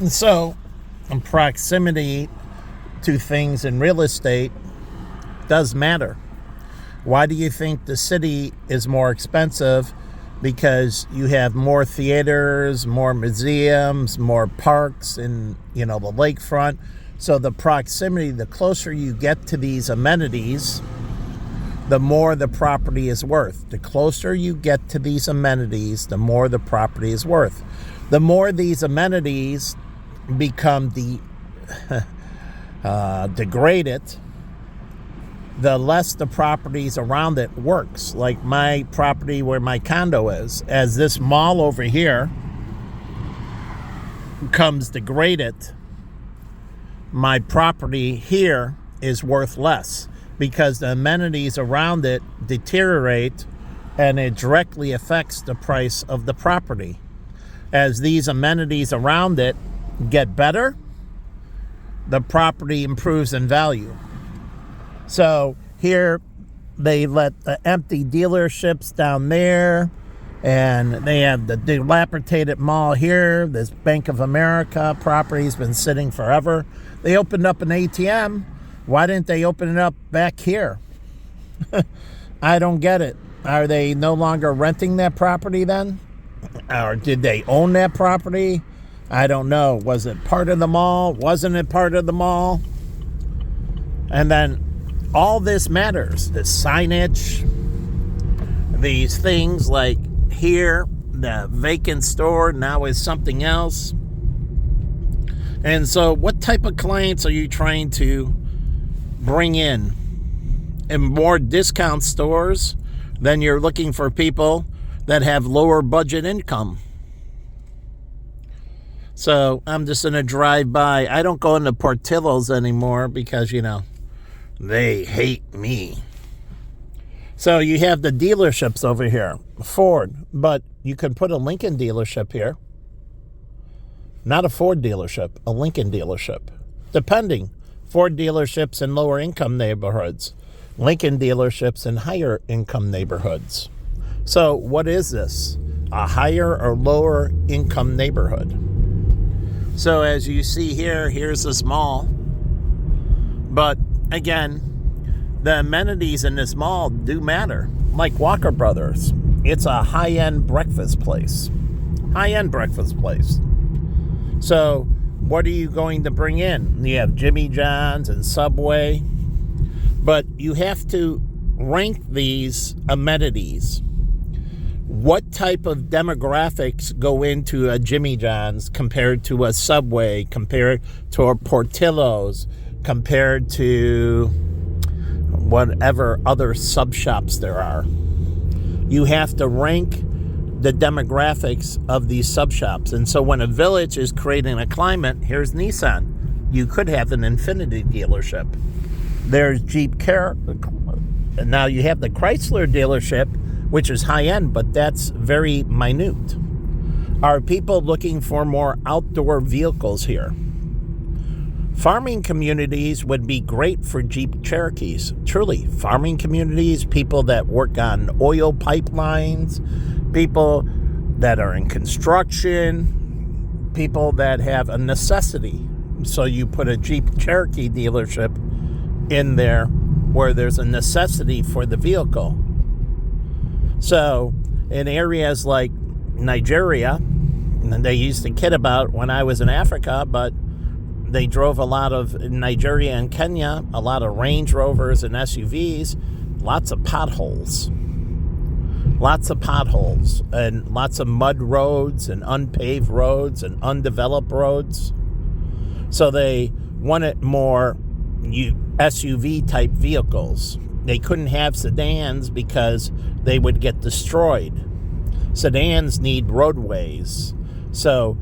So, proximity to things in real estate does matter. Why do you think the city is more expensive? Because you have more theaters, more museums, more parks in, the lakefront. So the proximity, the closer you get to these amenities, the more the property is worth. The closer you get to these amenities, the more the property is worth. The more these amenities become degraded, the less the properties around it works. Like my property where my condo is, as this mall over here becomes degraded, my property here is worth less because the amenities around it deteriorate and it directly affects the price of the property. As these amenities around it get better, the property improves in value. So here they let the empty dealerships down there, and they have the dilapidated mall here. This Bank of America property's been sitting forever. They opened up an ATM. Why didn't they open it up back here? I don't get it. Are they no longer renting that property then? Or did they own that property? I don't know. Was it part of the mall? Wasn't it part of the mall? And then all this matters. The signage, these things like here, the vacant store now is something else. And so what type of clients are you trying to bring in? In more discount stores, then you're looking for people that have lower budget income. So I'm just going to drive by. I don't go into Portillo's anymore because, they hate me. So you have the dealerships over here, Ford, but you could put a Lincoln dealership here. Not a Ford dealership, a Lincoln dealership. Depending. Ford dealerships in lower income neighborhoods. Lincoln dealerships in higher income neighborhoods. So what is this? A higher or lower income neighborhood? So as you see here, here's this mall. But again, the amenities in this mall do matter. Like Walker Brothers. It's a high-end breakfast place. High-end breakfast place. So what are you going to bring in? You have Jimmy John's and Subway. But you have to rank these amenities. What type of demographics go into a Jimmy John's compared to a Subway, compared to a Portillo's, compared to whatever other sub shops there are? You have to rank the demographics of these sub shops. And so when a village is creating a climate, here's Nissan. You could have an Infiniti dealership. There's Jeep Car. Now you have the Chrysler dealership, which is high-end, but that's very minute. Are people looking for more outdoor vehicles here? Farming communities would be great for Jeep Cherokees. Truly, farming communities, people that work on oil pipelines, people that are in construction, people that have a necessity. So you put a Jeep Cherokee dealership in there where there's a necessity for the vehicle. So in areas like Nigeria, and they used to kid about when I was in Africa, but they drove a lot of, in Nigeria and Kenya, a lot of Range Rovers and SUVs, lots of potholes. Lots of potholes and lots of mud roads and unpaved roads and undeveloped roads. So they wanted more SUV type vehicles. They couldn't have sedans because they would get destroyed. Sedans need roadways. So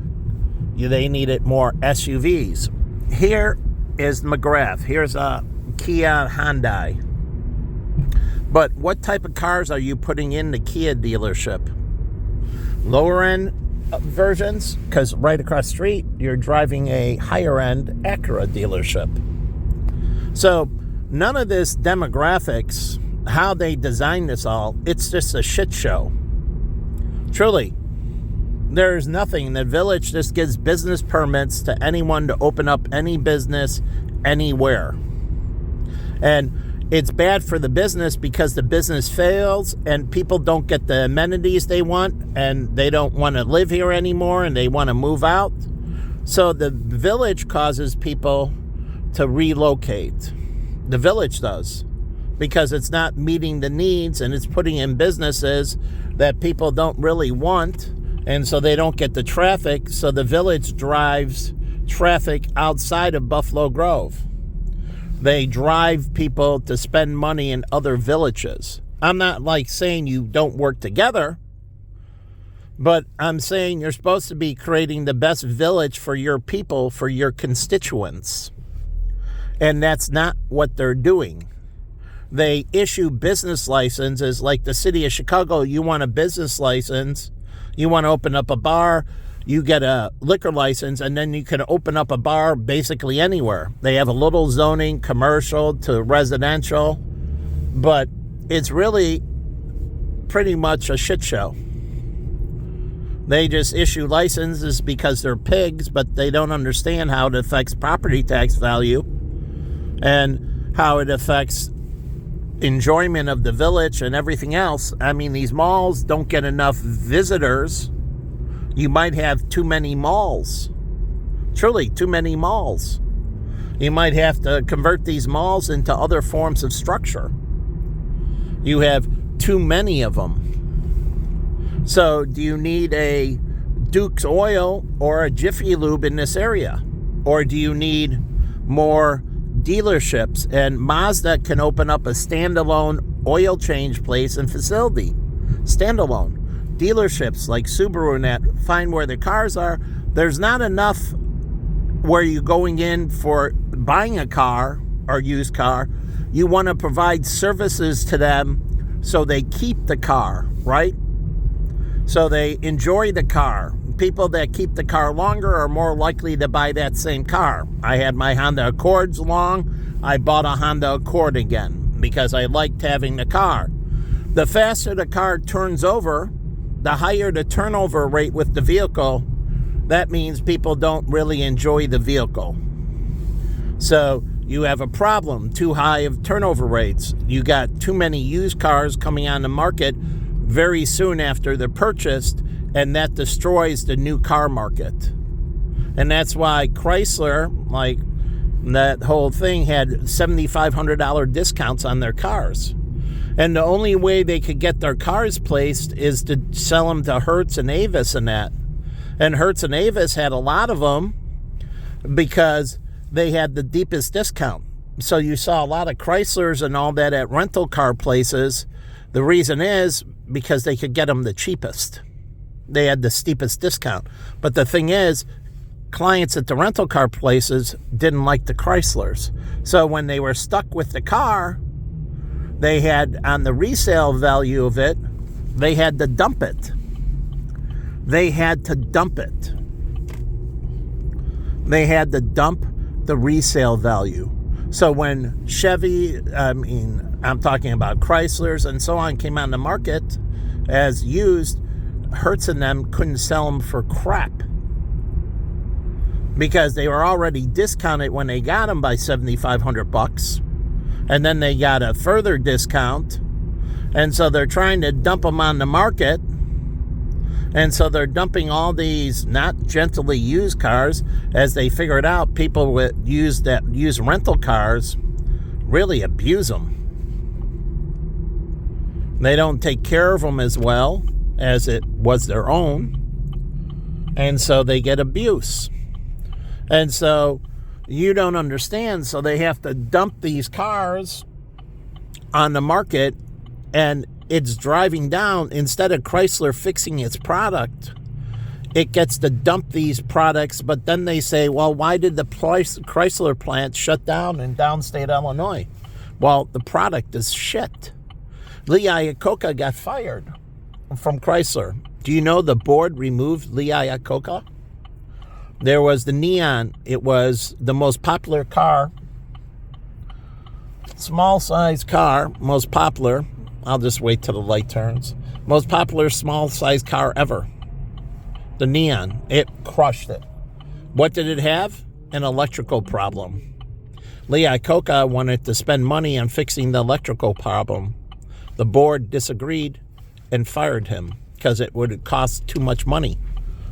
they needed more SUVs. Here is McGrath. Here's a Kia Hyundai. But what type of cars are you putting in the Kia dealership? Lower end versions? Because right across the street, you're driving a higher end Acura dealership. So none of this demographics, how they design this all, it's just a shit show. Truly. There's nothing. The village just gives business permits to anyone to open up any business anywhere. And it's bad for the business because the business fails and people don't get the amenities they want and they don't want to live here anymore and they want to move out. So the village causes people to relocate. The village does, because it's not meeting the needs and it's putting in businesses that people don't really want, and so they don't get the traffic. So the village drives traffic outside of Buffalo Grove. They drive people to spend money in other villages. I'm not like saying you don't work together, but I'm saying you're supposed to be creating the best village for your people, for your constituents. And that's not what they're doing. They issue business licenses like the city of Chicago. You want a business license, you want to open up a bar, you get a liquor license, and then you can open up a bar basically anywhere. They have a little zoning, commercial to residential, but it's really pretty much a shit show. They just issue licenses because they're pigs, but they don't understand how it affects property tax value and how it affects enjoyment of the village and everything else. I mean, these malls don't get enough visitors. You might have too many malls. Truly, too many malls. You might have to convert these malls into other forms of structure. You have too many of them. So, do you need a Duke's Oil or a Jiffy Lube in this area? Or do you need more dealerships? And Mazda can open up a standalone oil change place and facility. Standalone. Dealerships like Subaru and that find where the cars are. There's not enough where you're going in for buying a car or used car. You want to provide services to them so they keep the car, right? So they enjoy the car. People that keep the car longer are more likely to buy that same car. I had my Honda Accords long. I bought a Honda Accord again because I liked having the car. The faster the car turns over, the higher the turnover rate with the vehicle. That means people don't really enjoy the vehicle. So you have a problem, too high of turnover rates. You got too many used cars coming on the market very soon after they're purchased, and that destroys the new car market. And that's why Chrysler, like that whole thing, had $7,500 discounts on their cars. And the only way they could get their cars placed is to sell them to Hertz and Avis and that. And Hertz and Avis had a lot of them because they had the deepest discount. So you saw a lot of Chryslers and all that at rental car places. The reason is because they could get them the cheapest. They had the steepest discount. But the thing is, clients at the rental car places didn't like the Chryslers. So when they were stuck with the car, they had, on the resale value of it, they had to dump it. They had to dump it. They had to dump the resale value. So when Chevy, I'm talking about Chryslers and so on, came on the market as used, Hertz and them couldn't sell them for crap because they were already discounted when they got them by $7,500, and then they got a further discount, and so they're trying to dump them on the market, and so they're dumping all these not gently used cars. As they figured out, people that use rental cars really abuse them. They don't take care of them as well as it was their own, and so they get abuse. And so you don't understand, so they have to dump these cars on the market, and it's driving down. Instead of Chrysler fixing its product, it gets to dump these products, but then they say, well, why did the Chrysler plant shut down in downstate Illinois? Well, the product is shit. Lee Iacocca got fired from Chrysler. Do you know the board removed Lee Iacocca? There was the Neon. It was the most popular car, small size car, most popular. I'll just wait till the light turns. Most popular small size car ever. The Neon, it crushed it. What did it have? An electrical problem. Lee Iacocca wanted to spend money on fixing the electrical problem. The board disagreed and fired him because it would cost too much money.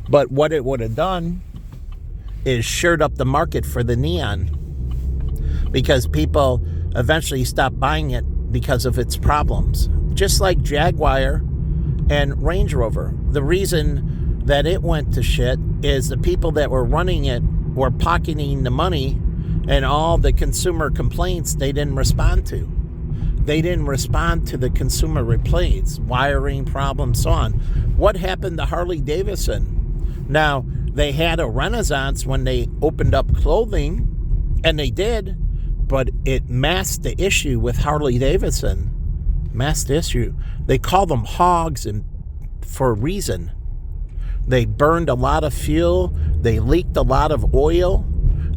But what it would have done is shored up the market for the Neon, because people eventually stopped buying it because of its problems. Just like Jaguar and Range Rover. The reason that it went to shit is the people that were running it were pocketing the money, and all the consumer complaints they didn't respond to. They didn't respond to the consumer complaints, wiring problems, so on. What happened to Harley Davidson? Now, they had a renaissance when they opened up clothing, and they did, but it masked the issue with Harley Davidson. Masked the issue. They call them hogs and for a reason. They burned a lot of fuel. They leaked a lot of oil.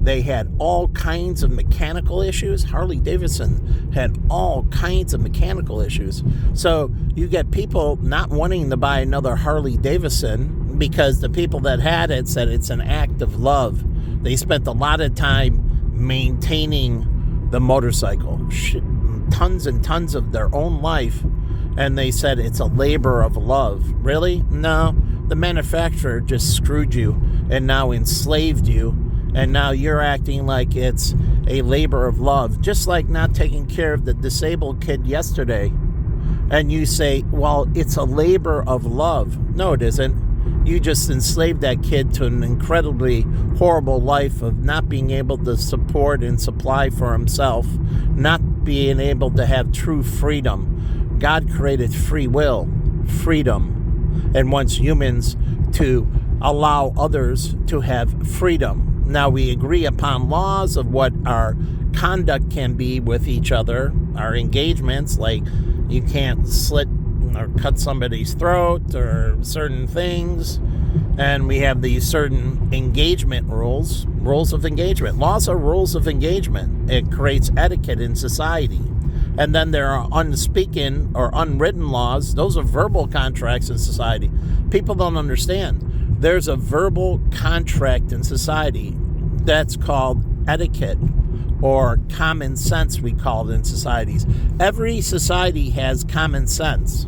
They had all kinds of mechanical issues. Harley Davidson had all kinds of mechanical issues. So you get people not wanting to buy another Harley Davidson because the people that had it said it's an act of love. They spent a lot of time maintaining the motorcycle, tons and tons of their own life, and they said it's a labor of love. Really? No. The manufacturer just screwed you and now enslaved you, and now you're acting like it's a labor of love, just like not taking care of the disabled kid yesterday. And you say, well, it's a labor of love. No, it isn't. You just enslaved that kid to an incredibly horrible life of not being able to support and supply for himself, not being able to have true freedom. God created free will, freedom, and wants humans to allow others to have freedom. Now, we agree upon laws of what our conduct can be with each other, our engagements, like you can't slit or cut somebody's throat or certain things. And we have these certain engagement rules of engagement. Laws are rules of engagement. It creates etiquette in society. And then there are unspoken or unwritten laws. Those are verbal contracts in society. People don't understand. There's a verbal contract in society that's called etiquette, or common sense, we call it in societies. Every society has common sense.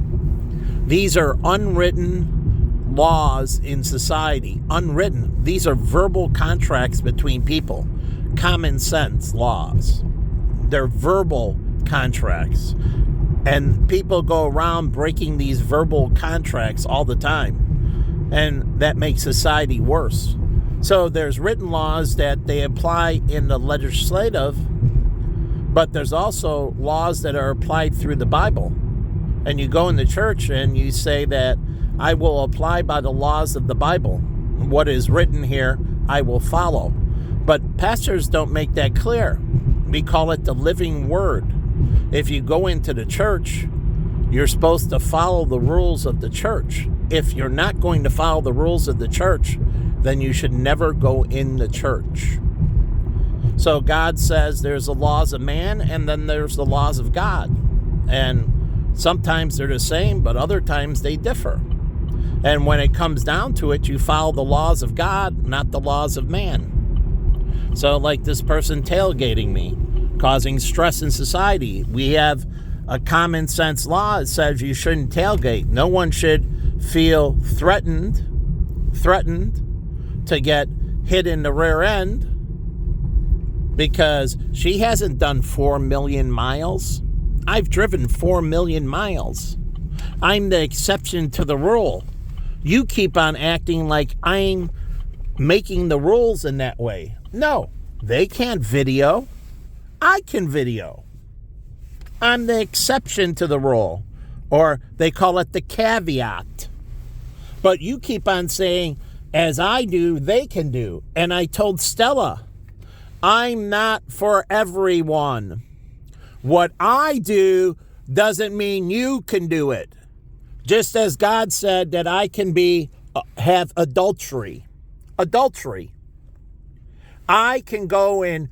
These are unwritten laws in society. Unwritten. These are verbal contracts between people. Common sense laws. They're verbal contracts. And people go around breaking these verbal contracts all the time. And that makes society worse. So there's written laws that they apply in the legislative, but there's also laws that are applied through the Bible. And you go in the church and you say that I will apply by the laws of the Bible. What is written here, I will follow. But pastors don't make that clear. We call it the living word. If you go into the church, you're supposed to follow the rules of the church. If you're not going to follow the rules of the church, then you should never go in the church. So God says there's the laws of man and then there's the laws of God. And sometimes they're the same, but other times they differ. And when it comes down to it, you follow the laws of God, not the laws of man. So like this person tailgating me, causing stress in society. We have a common sense law that says you shouldn't tailgate. No one should feel threatened to get hit in the rear end because she hasn't done 4 million miles. I've driven 4 million miles. I'm the exception to the rule. You keep on acting like I'm making the rules in that way. No, they can't video. I can video. I'm the exception to the rule. Or they call it the caveat. But you keep on saying, as I do, they can do. And I told Stella, I'm not for everyone. What I do doesn't mean you can do it. Just as God said that I can have adultery. Adultery. I can go and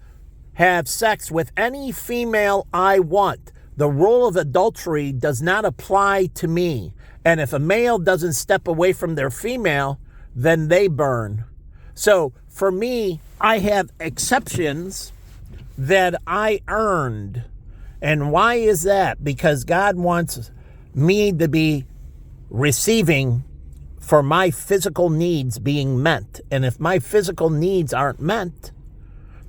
have sex with any female I want. The rule of adultery does not apply to me. And if a male doesn't step away from their female, then they burn. So for me, I have exceptions that I earned. And why is that? Because God wants me to be receiving for my physical needs being met. And if my physical needs aren't met,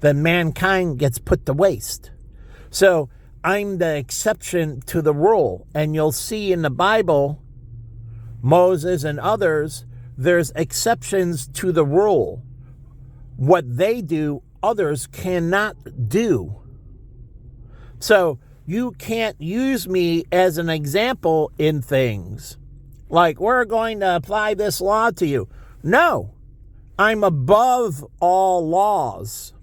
then mankind gets put to waste. So I'm the exception to the rule. And you'll see in the Bible, Moses and others, there's exceptions to the rule. What they do, others cannot do. So you can't use me as an example in things. Like, we're going to apply this law to you. No, I'm above all laws.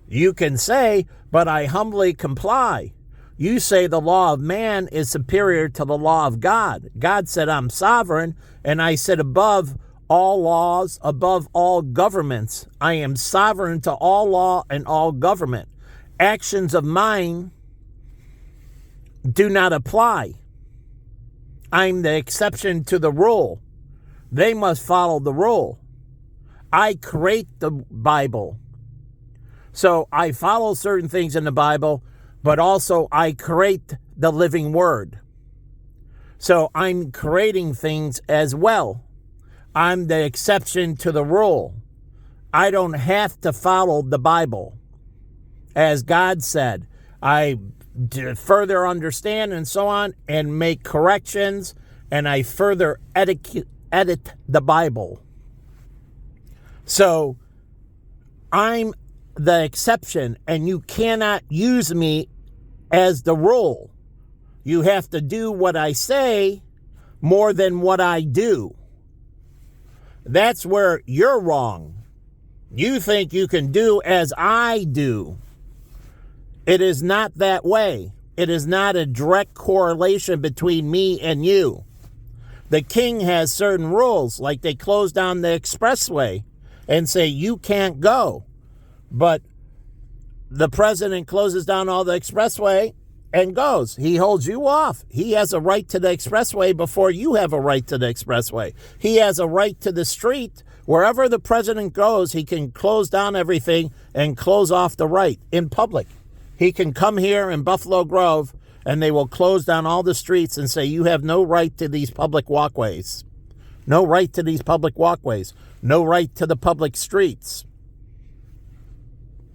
You can say, but I humbly comply. You say the law of man is superior to the law of God. God said I'm sovereign, and I sit above all laws, above all governments. I am sovereign to all law and all government. Actions of mine do not apply. I'm the exception to the rule. They must follow the rule. I create the Bible. So I follow certain things in the Bible, but also I create the living word. So I'm creating things as well. I'm the exception to the rule. I don't have to follow the Bible. As God said, I further understand and so on and make corrections, and I further edit the Bible. So I'm the exception, and you cannot use me as the rule. You have to do what I say more than what I do. That's where you're wrong. You think you can do as I do. It is not that way. It is not a direct correlation between me and you. The king has certain rules, like they close down the expressway and say you can't go. But the president closes down all the expressway and goes. He holds you off. He has a right to the expressway before you have a right to the expressway. He has a right to the street. Wherever the president goes, he can close down everything and close off the right in public. He can come here in Buffalo Grove and they will close down all the streets and say, you have no right to these public walkways. No right to these public walkways. No right to the public streets.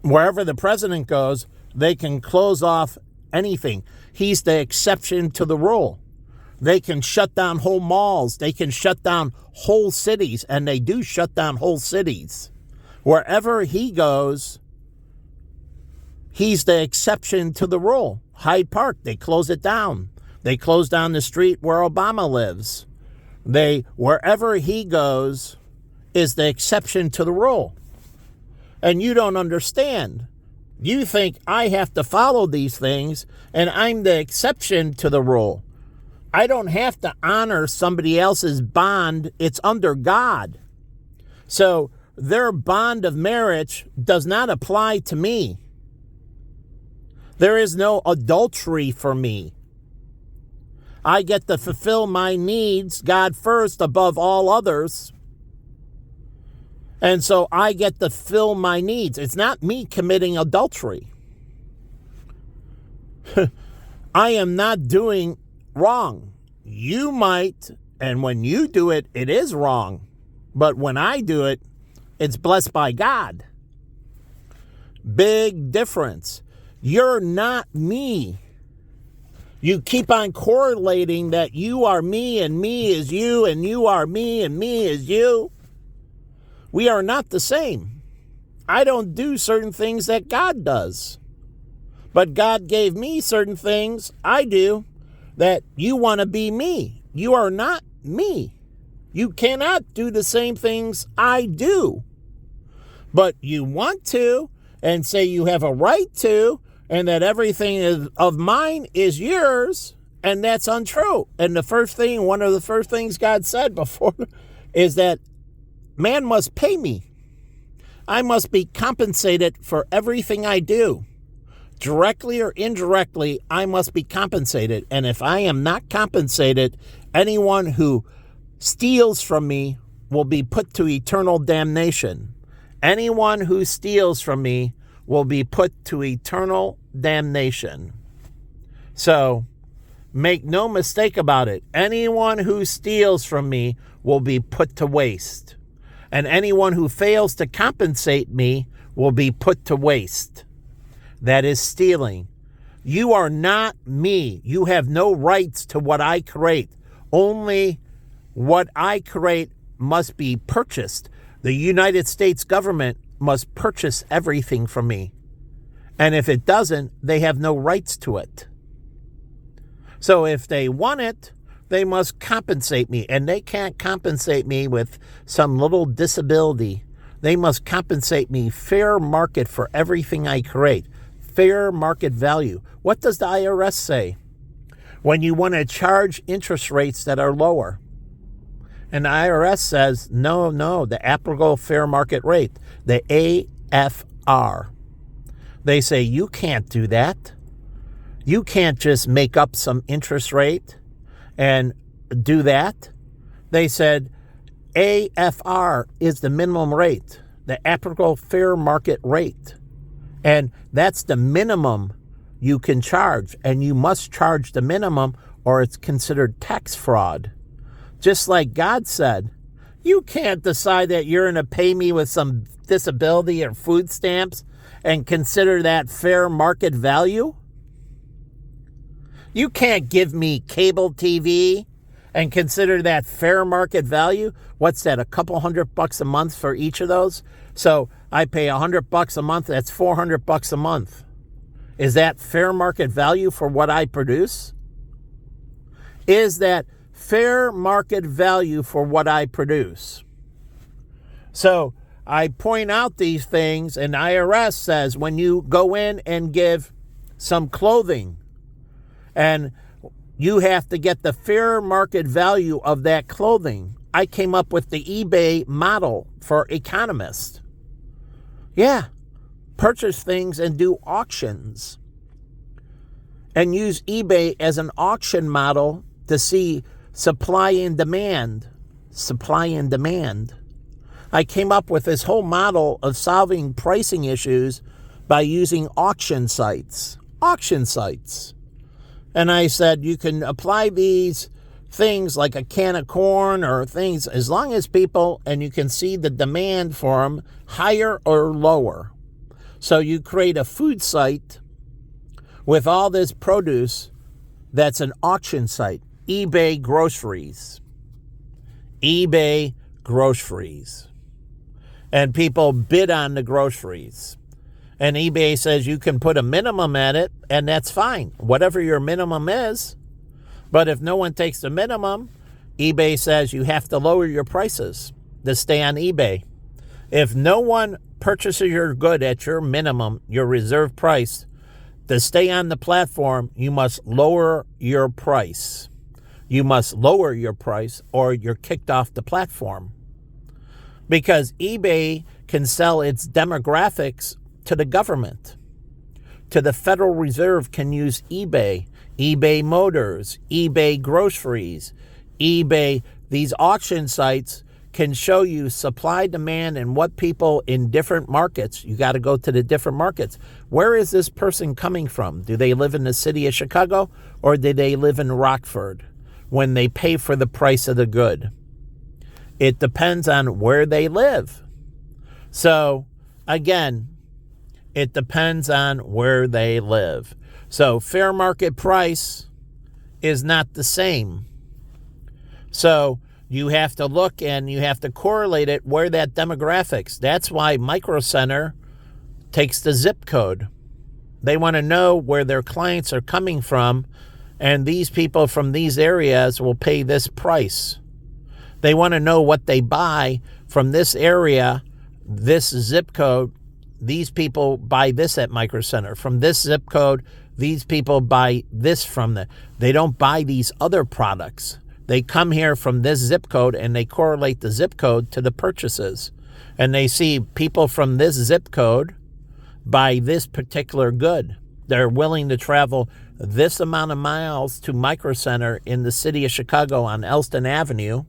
Wherever the president goes, they can close off anything. He's the exception to the rule. They can shut down whole malls. They can shut down whole cities, and they do shut down whole cities. Wherever he goes, he's the exception to the rule. Hyde Park, they close it down. They close down the street where Obama lives. Wherever he goes is the exception to the rule. And you don't understand. You think I have to follow these things, and I'm the exception to the rule. I don't have to honor somebody else's bond. It's under God. So their bond of marriage does not apply to me. There is no adultery for me. I get to fulfill my needs, God first, above all others. And so I get to fill my needs. It's not me committing adultery. I am not doing wrong. You might, and when you do it, it is wrong. But when I do it, it's blessed by God. Big difference. You're not me. You keep on correlating that you are me and me is you and you are me and me is you. We are not the same. I don't do certain things that God does. But God gave me certain things I do that you want to be me. You are not me. You cannot do the same things I do. But you want to and say you have a right to, and that everything of mine is yours, and that's untrue. And one of the first things God said before is that man must pay me. I must be compensated for everything I do. Directly or indirectly, I must be compensated. And if I am not compensated, anyone who steals from me will be put to eternal damnation. Anyone who steals from me will be put to eternal damnation. So, make no mistake about it. Anyone who steals from me will be put to waste. And anyone who fails to compensate me will be put to waste. That is stealing. You are not me. You have no rights to what I create. Only what I create must be purchased. The United States government must purchase everything from me. And if it doesn't, they have no rights to it. So if they want it, they must compensate me. And they can't compensate me with some little disability. They must compensate me fair market for everything I create. Fair market value. What does the IRS say? When you want to charge interest rates that are lower. And the IRS says, no, the applicable fair market rate, the AFR. They say, you can't do that. You can't just make up some interest rate and do that. They said, AFR is the minimum rate, the applicable fair market rate. And that's the minimum you can charge. And you must charge the minimum or it's considered tax fraud. Just like God said, you can't decide that you're going to pay me with some disability or food stamps and consider that fair market value. You can't give me cable TV and consider that fair market value. What's that, a couple $100 a month for each of those? So I pay $100 a month, that's $400 a month. Is that fair market value for what I produce? Is that fair market value for what I produce? So I point out these things, and IRS says when you go in and give some clothing, and you have to get the fair market value of that clothing. I came up with the eBay model for economists. Yeah, purchase things and do auctions. And use eBay as an auction model to see supply and demand. Supply and demand. I came up with this whole model of solving pricing issues by using auction sites. Auction sites. And I said, you can apply these things like a can of corn or things as long as people, and you can see the demand for them higher or lower. So you create a food site with all this produce that's an auction site. eBay groceries. eBay groceries. And people bid on the groceries. And eBay says you can put a minimum at it, and that's fine, whatever your minimum is. But if no one takes the minimum, eBay says you have to lower your prices to stay on eBay. If no one purchases your good at your minimum, your reserve price, to stay on the platform, you must lower your price. You must lower your price or you're kicked off the platform. Because eBay can sell its demographics to the government. To the Federal Reserve can use eBay, eBay Motors, eBay Groceries, eBay. These auction sites can show you supply, demand, and what people in different markets. You got to go to the different markets. Where is this person coming from? Do they live in the city of Chicago or do they live in Rockford when they pay for the price of the good? It depends on where they live. So, again, it depends on where they live. So fair market price is not the same. So you have to look and you have to correlate it where that demographics. That's why Micro Center takes the zip code. They want to know where their clients are coming from, and these people from these areas will pay this price. They want to know what they buy from this area, this zip code. These people buy this at Micro Center. From this zip code, these people buy this from the. They don't buy these other products. They come here from this zip code and they correlate the zip code to the purchases. And they see people from this zip code buy this particular good. They're willing to travel this amount of miles to Micro Center in the city of Chicago on Elston Avenue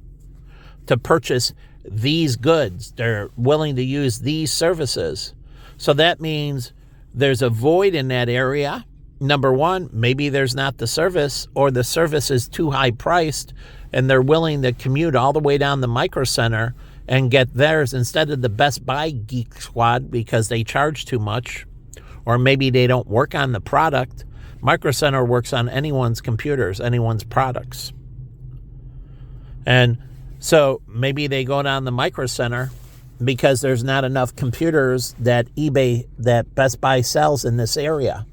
to purchase these goods. They're willing to use these services. So that means there's a void in that area. Number one, maybe there's not the service, or the service is too high priced and they're willing to commute all the way down the Micro Center and get theirs instead of the Best Buy Geek Squad because they charge too much, or maybe they don't work on the product. Micro Center works on anyone's computers, anyone's products. And so maybe they go down the Micro Center because there's not enough computers that Best Buy sells in this area.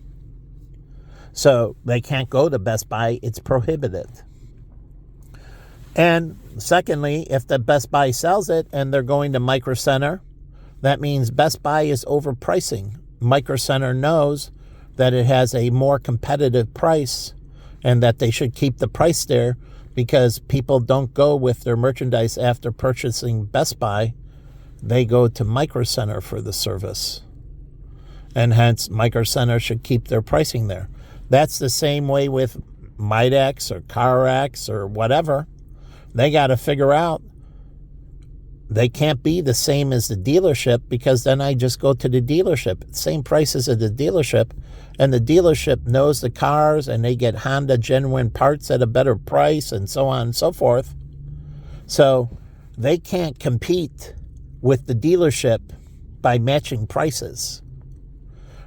So they can't go to Best Buy. It's prohibited. And secondly, if the Best Buy sells it and they're going to Micro Center, that means Best Buy is overpricing. Micro Center knows that it has a more competitive price and that they should keep the price there because people don't go with their merchandise after purchasing Best Buy. They go to Micro Center for the service. And hence, Micro Center should keep their pricing there. That's the same way with Midex or CarX or whatever. They got to figure out they can't be the same as the dealership because then I just go to the dealership. Same prices as the dealership. And the dealership knows the cars and they get Honda genuine parts at a better price and so on and so forth. So they can't compete with the dealership by matching prices.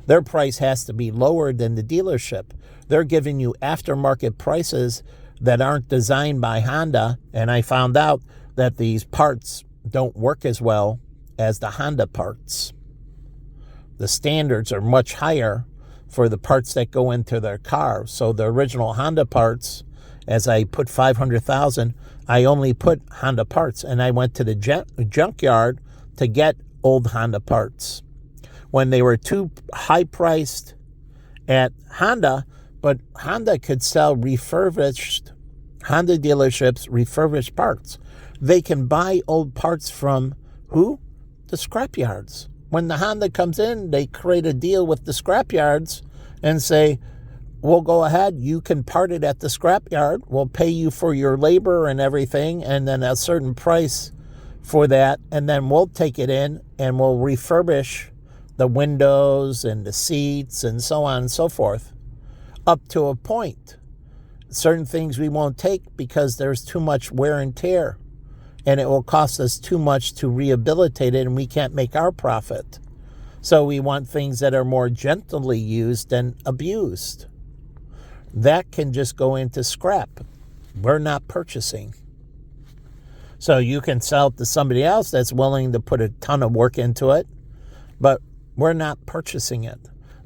Their price has to be lower than the dealership. They're giving you aftermarket prices that aren't designed by Honda. And I found out that these parts don't work as well as the Honda parts. The standards are much higher for the parts that go into their car. So the original Honda parts, as I put 500,000, I only put Honda parts. And I went to the junkyard to get old Honda parts when they were too high priced at Honda, but Honda could sell refurbished, Honda dealerships refurbished parts. They can buy old parts from who? The scrapyards. When the Honda comes in, they create a deal with the scrapyards and say, we'll go ahead, you can part it at the scrapyard, we'll pay you for your labor and everything, and then a certain price for that, and then we'll take it in and we'll refurbish the windows and the seats and so on and so forth, up to a point. Certain things we won't take because there's too much wear and tear, and it will cost us too much to rehabilitate it, and we can't make our profit. So we want things that are more gently used than abused. That can just go into scrap. We're not purchasing. So you can sell it to somebody else that's willing to put a ton of work into it, but we're not purchasing it.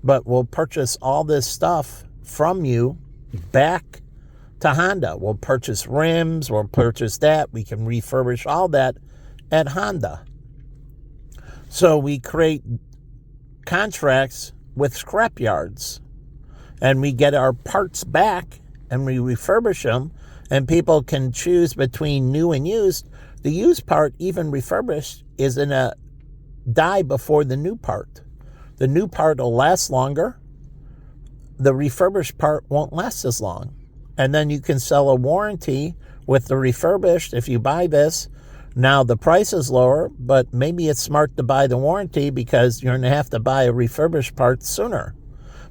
But we'll purchase all this stuff from you back to Honda. We'll purchase rims, we'll purchase that. We can refurbish all that at Honda. So we create contracts with scrapyards, and we get our parts back and we refurbish them, and people can choose between new and used. The used part, even refurbished, is in a die before the new part. The new part will last longer. The refurbished part won't last as long. And then you can sell a warranty with the refurbished if you buy this. Now the price is lower, but maybe it's smart to buy the warranty because you're going to have to buy a refurbished part sooner.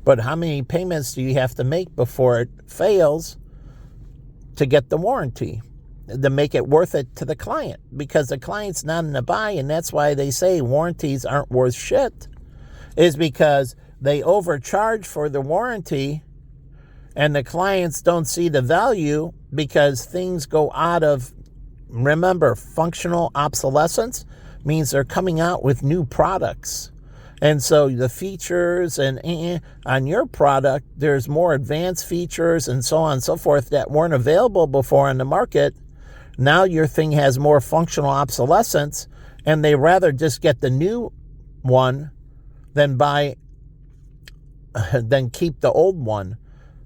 But how many payments do you have to make before it fails to get the warranty, to make it worth it to the client? Because the client's not in the buy, and that's why they say warranties aren't worth shit, is because they overcharge for the warranty and the clients don't see the value because things go out of, remember, functional obsolescence means they're coming out with new products. And so the features and on your product, there's more advanced features and so on and so forth that weren't available before in the market. Now your thing has more functional obsolescence, and they rather just get the new one than keep the old one.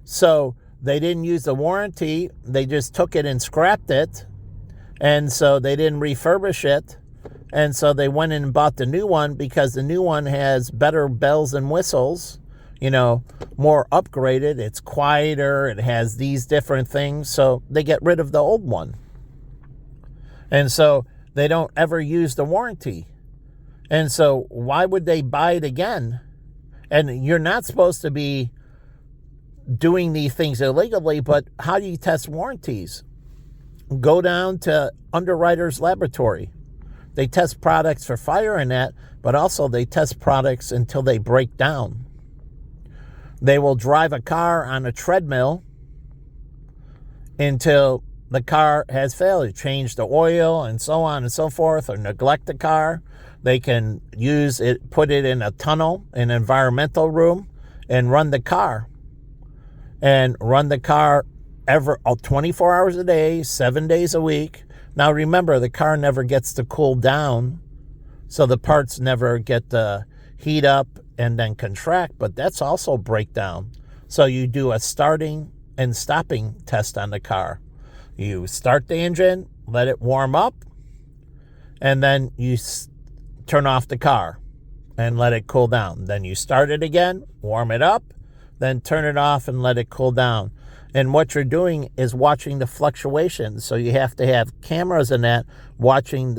So they didn't use the warranty. They just took it and scrapped it. And so they didn't refurbish it. And so they went in and bought the new one because the new one has better bells and whistles, more upgraded. It's quieter. It has these different things. So they get rid of the old one. And so they don't ever use the warranty. And so why would they buy it again? And you're not supposed to be doing these things illegally, but how do you test warranties? Go down to Underwriters Laboratory. They test products for fire and that, but also they test products until they break down. They will drive a car on a treadmill until the car has failed. Change the oil and so on and so forth, or neglect the car. They can use it, put it in a tunnel, an environmental room, and run the car. And run the car 24 hours a day, 7 days a week. Now remember, the car never gets to cool down, so the parts never get to heat up and then contract, but that's also breakdown. So you do a starting and stopping test on the car. You start the engine, let it warm up, and then you turn off the car and let it cool down. Then you start it again, warm it up, then turn it off and let it cool down. And what you're doing is watching the fluctuations. So you have to have cameras in that watching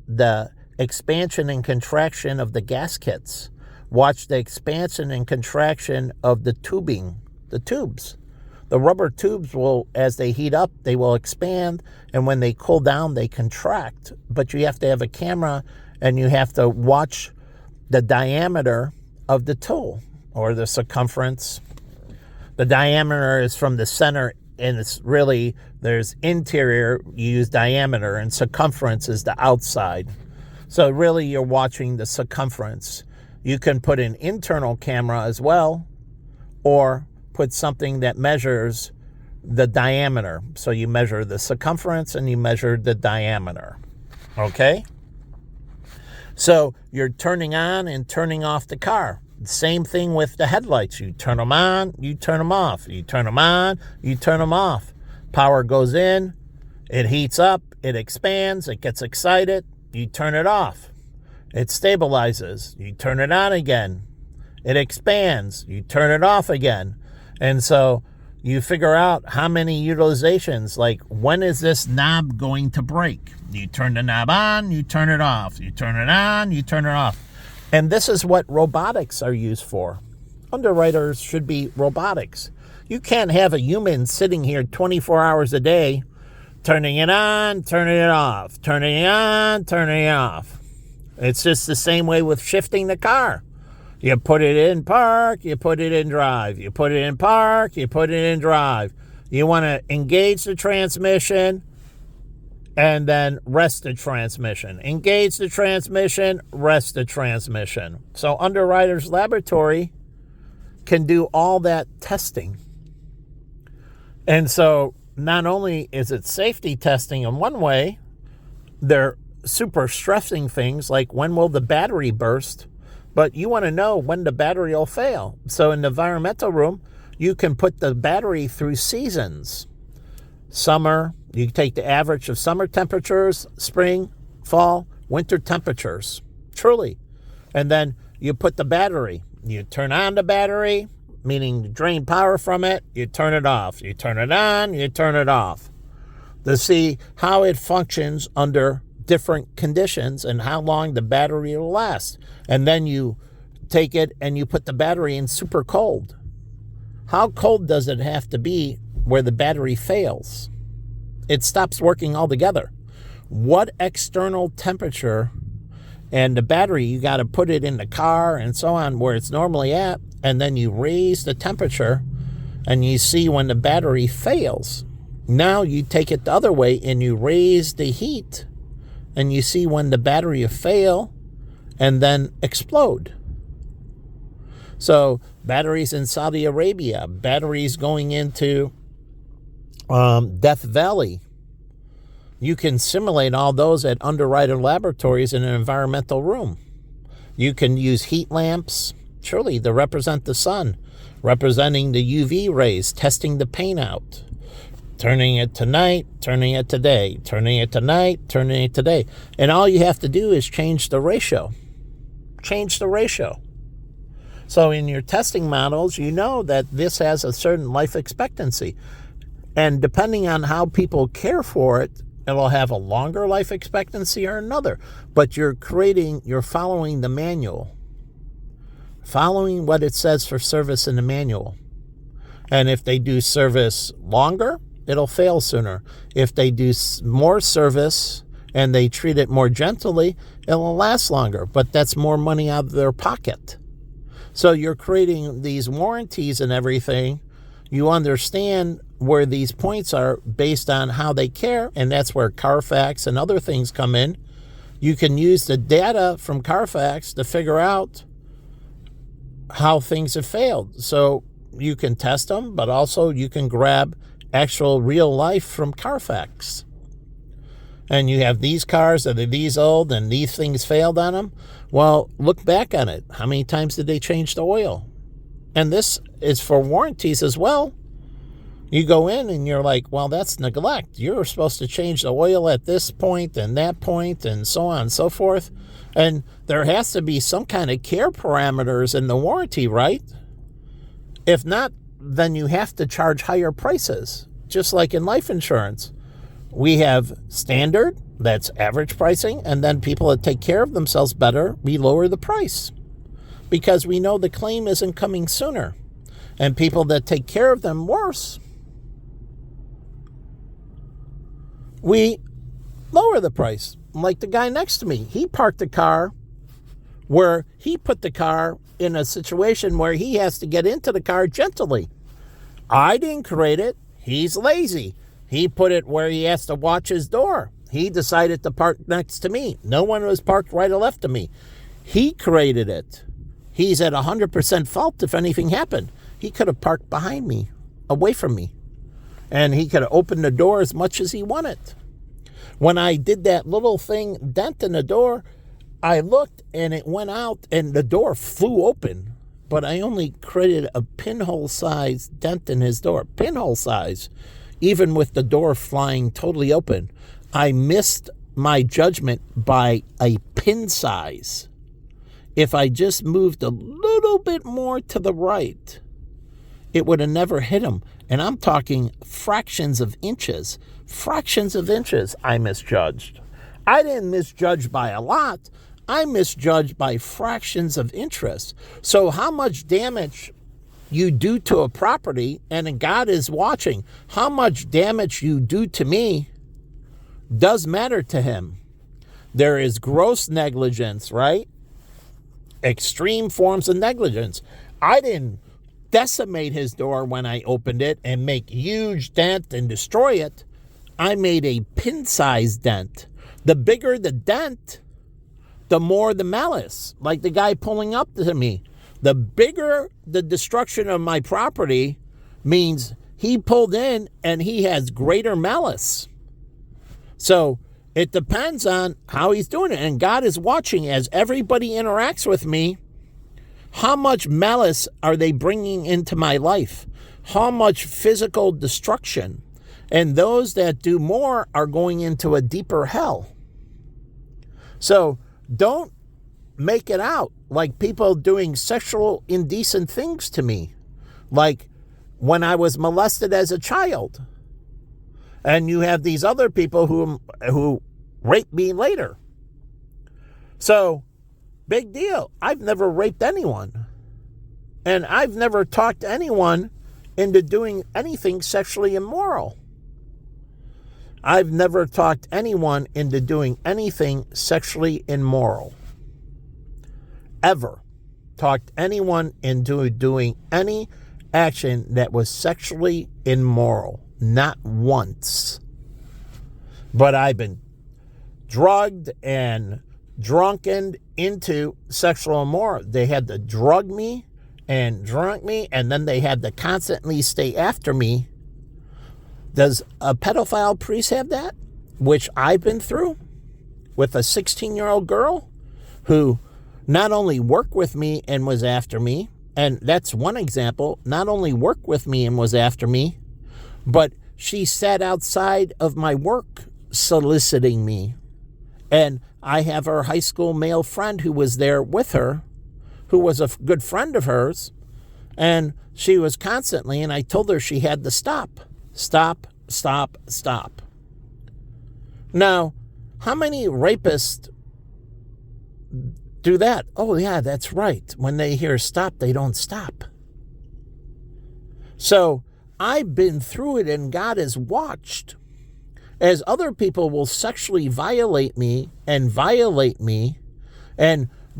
the expansion and contraction of the gaskets. Watch the expansion and contraction of the tubing, the tubes. The rubber tubes will, as they heat up, they will expand. And when they cool down, they contract. But you have to have a camera and you have to watch the diameter of the tool or the circumference. The diameter is from the center, and it's really, there's interior, you use diameter, and circumference is the outside. So really you're watching the circumference. You can put an internal camera as well, or put something that measures the diameter. So you measure the circumference and you measure the diameter. Okay? So you're turning on and turning off the car. Same thing with the headlights. You turn them on, you turn them off. You turn them on, you turn them off. Power goes in, it heats up, it expands, it gets excited, you turn it off. It stabilizes, you turn it on again. It expands, you turn it off again. And so you figure out how many utilizations, like when is this knob going to break? You turn the knob on, you turn it off. You turn it on, you turn it off. And this is what robotics are used for. Underwriters should be robotics. You can't have a human sitting here 24 hours a day, turning it on, turning it off, turning it on, turning it off. It's just the same way with shifting the car. You put it in park, you put it in drive. You put it in park, you put it in drive. You want to engage the transmission and then rest the transmission. Engage the transmission, rest the transmission. So Underwriters Laboratory can do all that testing. And so not only is it safety testing in one way, they're super stressing things like when will the battery burst, but you want to know when the battery will fail. So in the environmental room, you can put the battery through seasons. Summer, you take the average of summer temperatures, spring, fall, winter temperatures, truly. And then you put the battery. You turn on the battery, meaning you drain power from it, you turn it off. You turn it on, you turn it off. To see how it functions under different conditions and how long the battery will last. And then you take it and you put the battery in super cold. How cold does it have to be where the battery fails? It stops working altogether. What external temperature and the battery, you got to put it in the car and so on where it's normally at, and then you raise the temperature and you see when the battery fails. Now you take it the other way and you raise the heat and you see when the battery will fail and then explode. So batteries in Saudi Arabia, batteries going into Death Valley. You can simulate all those at Underwriter Laboratories in an environmental room. You can use heat lamps, surely, to represent the sun, representing the UV rays, testing the paint out, turning it to night, turning it to day, turning it to night, turning it to day. And all you have to do is change the ratio. Change the ratio. So in your testing models, you know that this has a certain life expectancy. And depending on how people care for it, It'll have a longer life expectancy or another. But you're following the manual. Following what it says for service in the manual. And if they do service longer, it'll fail sooner. If they do more service and they treat it more gently, it'll last longer. But that's more money out of their pocket. So you're creating these warranties and everything. You understand where these points are based on how they care, and that's where Carfax and other things come in. You can use the data from Carfax to figure out how things have failed. So you can test them, but also you can grab actual real life from Carfax. And you have these cars that are these old and these things failed on them. Well, look back on it. How many times did they change the oil? And this is for warranties as well. You go in and you're like, well, that's neglect. You're supposed to change the oil at this point and that point and so on and so forth. And there has to be some kind of care parameters in the warranty, right? If not, then you have to charge higher prices, just like in life insurance. We have standard, that's average pricing, and then people that take care of themselves better, we lower the price because we know the claim isn't coming sooner. And people that take care of them worse, we lower the price. Like the guy next to me, he parked the car where he put the car in a situation where he has to get into the car gently. I didn't create it. He's lazy. He put it where he has to watch his door. He decided to park next to me. No one was parked right or left of me. He created it. He's at 100% fault if anything happened. He could have parked behind me, away from me. And he could have opened the door as much as he wanted. When I did that little thing, dent in the door, I looked and it went out and the door flew open. But I only created a pinhole size dent in his door. Pinhole size. Even with the door flying totally open. I missed my judgment by a pin size. If I just moved a little bit more to the right, it would have never hit him. And I'm talking fractions of inches. Fractions of inches I misjudged. I didn't misjudge by a lot. I misjudged by fractions of inches. So how much damage you do to a property, and God is watching, how much damage you do to me does matter to him. There is gross negligence, right? Extreme forms of negligence. I didn't decimate his door when I opened it and make huge dent and destroy it. I made a pin-sized dent. The bigger the dent, the more the malice. Like the guy pulling up to me. The bigger the destruction of my property means he pulled in and he has greater malice. So it depends on how he's doing it. And God is watching as everybody interacts with me. How much malice are they bringing into my life? How much physical destruction? And those that do more are going into a deeper hell. So don't make it out like people doing sexual indecent things to me. Like when I was molested as a child. And you have these other people who raped me later. So, big deal. I've never raped anyone. And I've never talked anyone into doing anything sexually immoral. I've never talked anyone into doing anything sexually immoral. Ever. Talked anyone into doing any action that was sexually immoral. Not once. But I've been drugged and drunken into sexual immoral. They had to drug me and drunk me, and then they had to constantly stay after me. Does a pedophile priest have that? Which I've been through with a 16-year-old girl who not only worked with me and was after me, and that's one example, not only worked with me and was after me, but she sat outside of my work soliciting me. And I have her high school male friend who was there with her, who was a good friend of hers. And she was constantly, and I told her she had to stop. Stop, stop, stop. Now, how many rapists do that? Oh, yeah, that's right. When they hear stop, they don't stop. So I've been through it, and God has watched as other people will sexually violate me and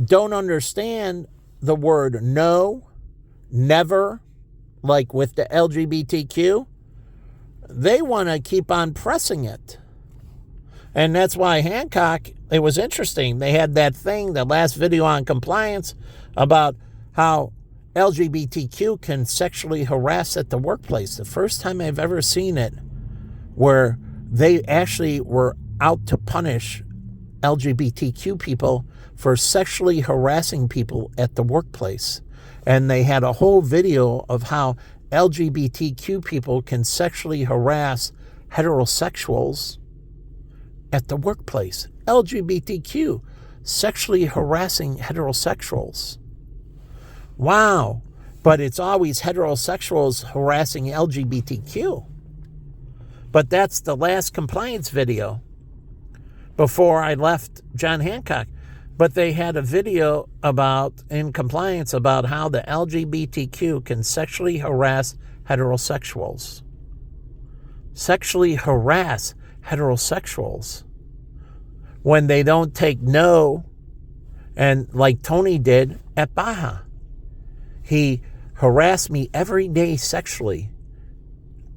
don't understand the word no, never, like with the LGBTQ. They want to keep on pressing it. And that's why Hancock, it was interesting. They had that thing, the last video on compliance, about how LGBTQ can sexually harass at the workplace. The first time I've ever seen it where they actually were out to punish LGBTQ people for sexually harassing people at the workplace. And they had a whole video of how LGBTQ people can sexually harass heterosexuals at the workplace. LGBTQ, sexually harassing heterosexuals. Wow. But it's always heterosexuals harassing LGBTQ. But that's the last compliance video before I left John Hancock. But they had a video in compliance about how the LGBTQ can sexually harass heterosexuals. Sexually harass heterosexuals when they don't take no, and like Tony did at Baja. He harassed me every day sexually.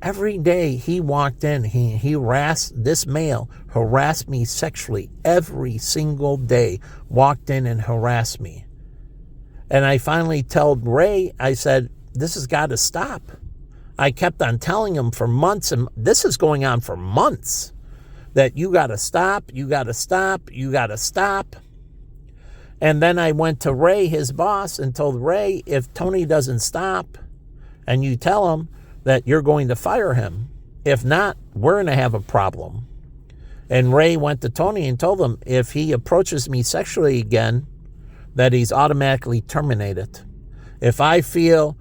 Every day he walked in, he harassed this male, harassed me sexually every single day, walked in and harassed me. And I finally told Ray, I said, this has got to stop. I kept on telling him for months, and this is going on for months, that you got to stop, you got to stop, you got to stop. And then I went to Ray, his boss, and told Ray, if Tony doesn't stop and you tell him that you're going to fire him, if not, we're going to have a problem. And Ray went to Tony and told him if he approaches me sexually again, that he's automatically terminated. If I feel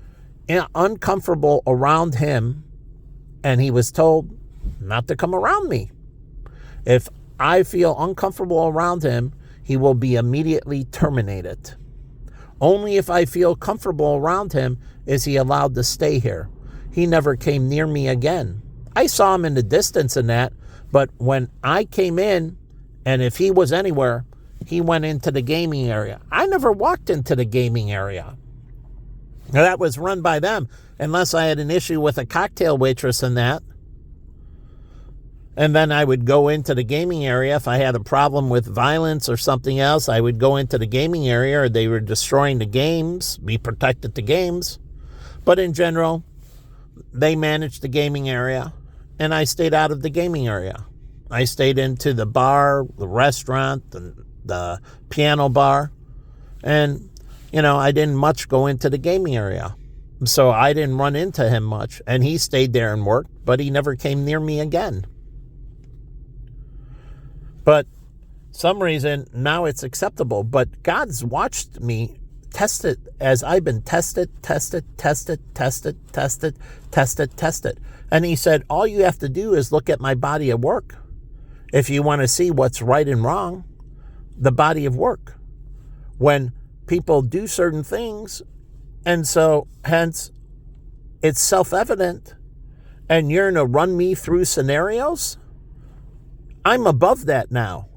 uncomfortable around him, and he was told not to come around me. If I feel uncomfortable around him, he will be immediately terminated. Only if I feel comfortable around him is he allowed to stay here. He never came near me again. I saw him in the distance and that, but when I came in, and if he was anywhere, he went into the gaming area. I never walked into the gaming area. Now, that was run by them, unless I had an issue with a cocktail waitress and that. And then I would go into the gaming area. If I had a problem with violence or something else, I would go into the gaming area, or they were destroying the games, we protected the games. But in general, they managed the gaming area, and I stayed out of the gaming area. I stayed into the bar, the restaurant, the piano bar, and, I didn't much go into the gaming area. So I didn't run into him much, and he stayed there and worked, but he never came near me again. But some reason, now it's acceptable. But God's watched me tested as I've been tested. And he said, all you have to do is look at my body of work. If you want to see what's right and wrong, the body of work. When people do certain things, and so hence it's self-evident, and you're going to run me through scenarios, I'm above that now.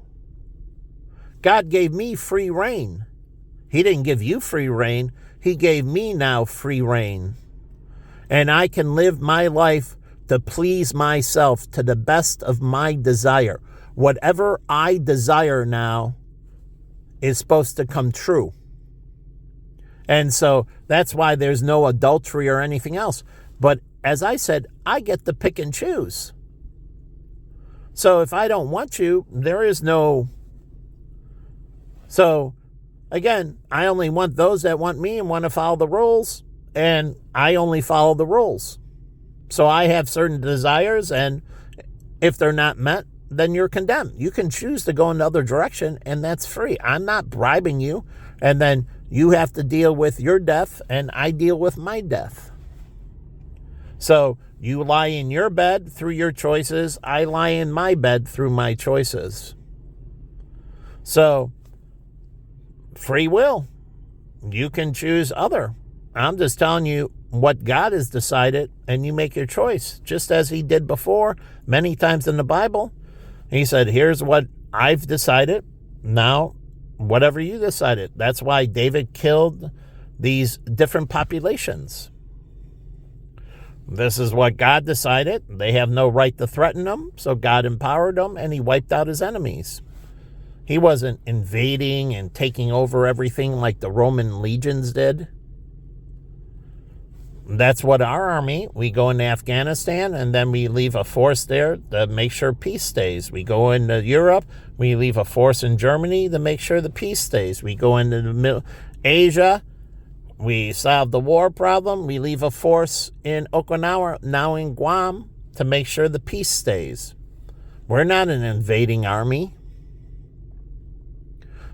God gave me free reign. He didn't give you free reign. He gave me now free reign. And I can live my life to please myself to the best of my desire. Whatever I desire now is supposed to come true. And so that's why there's no adultery or anything else. But as I said, I get to pick and choose. So if I don't want you, there is no... So, again, I only want those that want me and want to follow the rules, and I only follow the rules. So I have certain desires, and if they're not met, then you're condemned. You can choose to go in the other direction, and that's free. I'm not bribing you, and then you have to deal with your death, and I deal with my death. So You lie in your bed through your choices. I lie in my bed through my choices. So, free will. You can choose other. I'm just telling you what God has decided, and you make your choice, just as he did before many times in the Bible. He said, here's what I've decided. Now, whatever you decided. That's why David killed these different populations. This is what God decided. They have no right to threaten them, so God empowered them, and he wiped out his enemies. He wasn't invading and taking over everything like the Roman legions did. That's what our army, we go into Afghanistan, and then we leave a force there to make sure peace stays. We go into Europe, we leave a force in Germany to make sure the peace stays. We go into Asia, we solve the war problem, we leave a force in Okinawa, now in Guam, to make sure the peace stays. We're not an invading army.